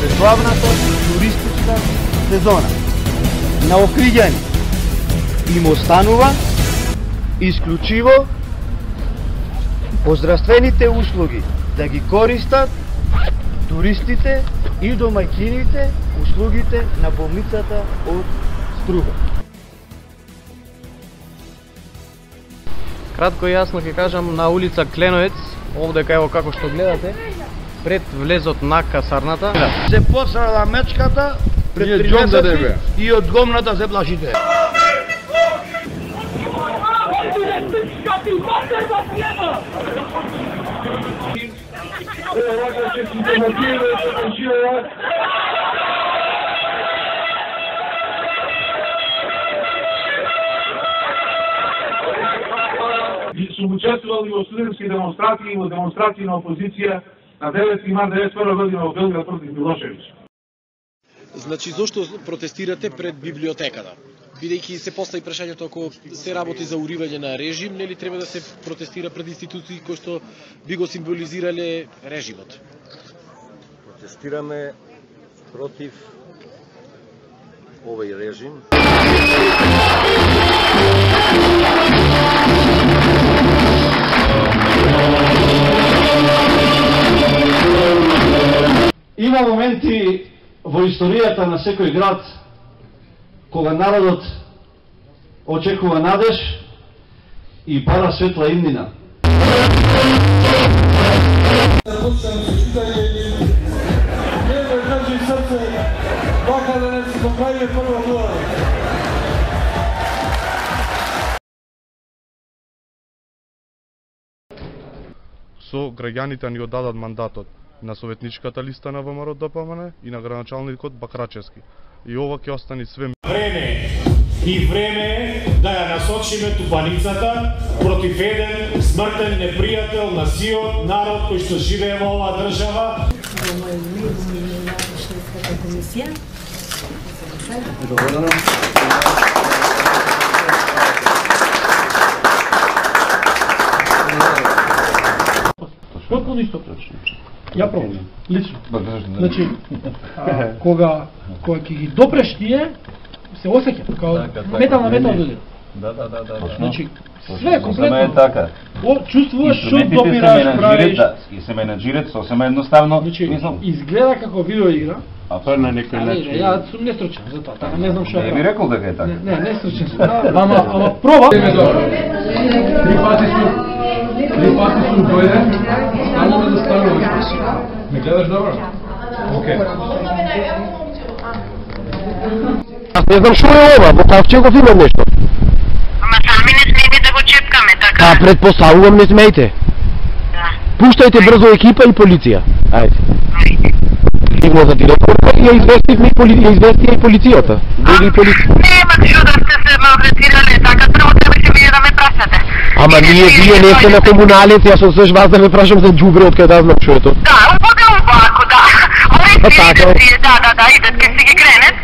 пред главната туристичка сезона. На Охриѓани им останува исклучиво оздравствените услуги да ги користат туристите и домаќините услугите на болницата од Струга. Кратко и јасно ќе кажам, на улица Кленовец, овде кај како што гледате, пред влезот на касарната. Се посрала мечката пред 3 месеци и од гомната се плашите. Сум учествувал и во студентски демонстрации и во демонстрации на опозиција на 9 март 1991 година во Белград против Милошевиќ. Значи, зошто протестирате пред библиотеката? Бидејќи се постави прашањето, ако се работи за уривање на режим, нели треба да се протестира пред институции кои што би го символизирале режимот? Протестираме против овој режим. Има моменти во историјата на секој град кога народот очекува надеж и бара светла иднина. Со граѓаните ни оддадат мандатот на советничката листа на ВМРО ДПМН и на градоначалникот Бакрачевски. И ова ќе остане све. Време и време да ја насочиме тупаницата против еден смртен непријател на сиот народ кој што живее во оваа држава. Потpuno isto. Ја пробувам, лично. Значи, кога ќе ги допреш тие, се осеќа, као метал на метал додира. Да. Значи, све комплетно. Е така. Чувствуваш што допираш, правиш. И се менаџират сосема едноставно. Значи, изгледа како видеоигра. А тоа на некој начин. Ја сум нестручен за тоа, така не знам што е. Не би рекол дека е така. Не, нестручен сум. Ама проба. Три пати сум дојден, стално ме застануваш. Ме гледаш добро? Окей. Аз не знам што е ова, во Ковчегов има нешто. Ама сами не смеете да го чепкаме, така? Предпоставувам не смеете. Да. Пуштајте брзо екипа и полиција. Ајде. Стигна за директорка и ја известивме и полицијата. Дојде и полиција. Нема што да сте се малтретирале, така прво требаше вие да ме прашате. Ама вие не сте на комуналец, јас сум свеж вас да ме прашам за џубре, од кај да знам што е тоа. Да, убаво убако, да. Да, идат ке си ги кренет.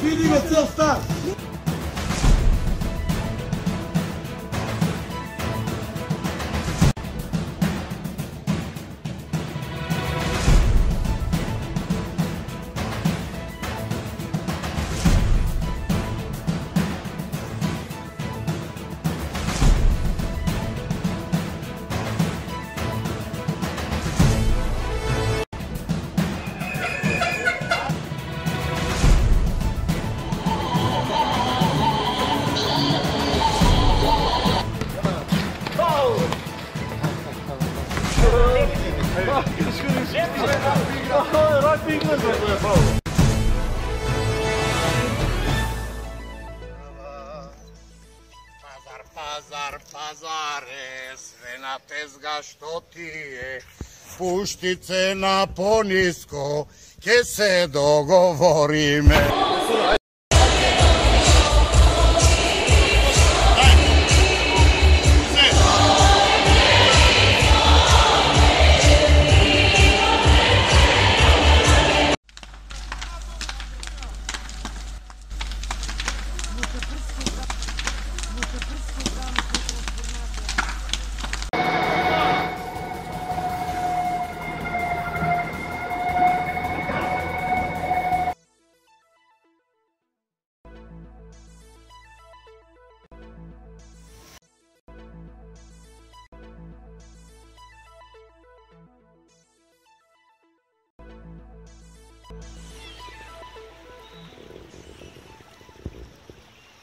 Видиме цел стар. Пазаре, све на тезга што ти е, Pušti cena ponisko, ke se dogovorime.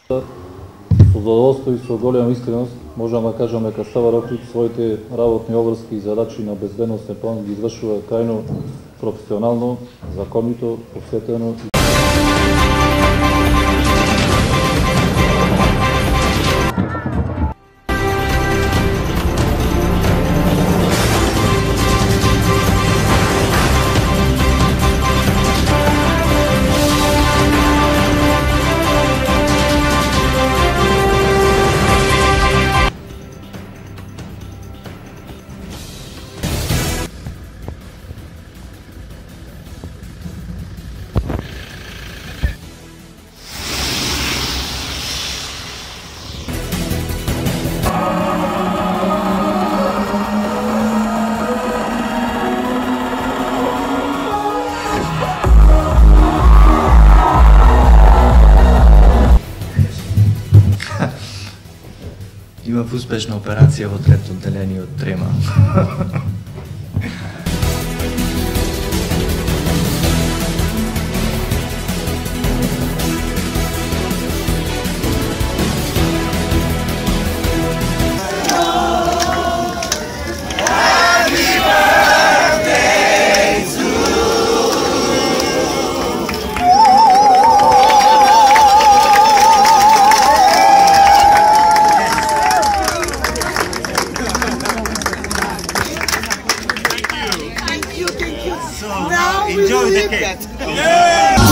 Со задоволство и со голема искреност можам да кажам дека Сава Роквиќ своите работни обврски и задачи на безбедносен план ги извршува крајно професионално, законито, посветено. Имав успешна операција во трето одделение од Трема. Now enjoy the cake.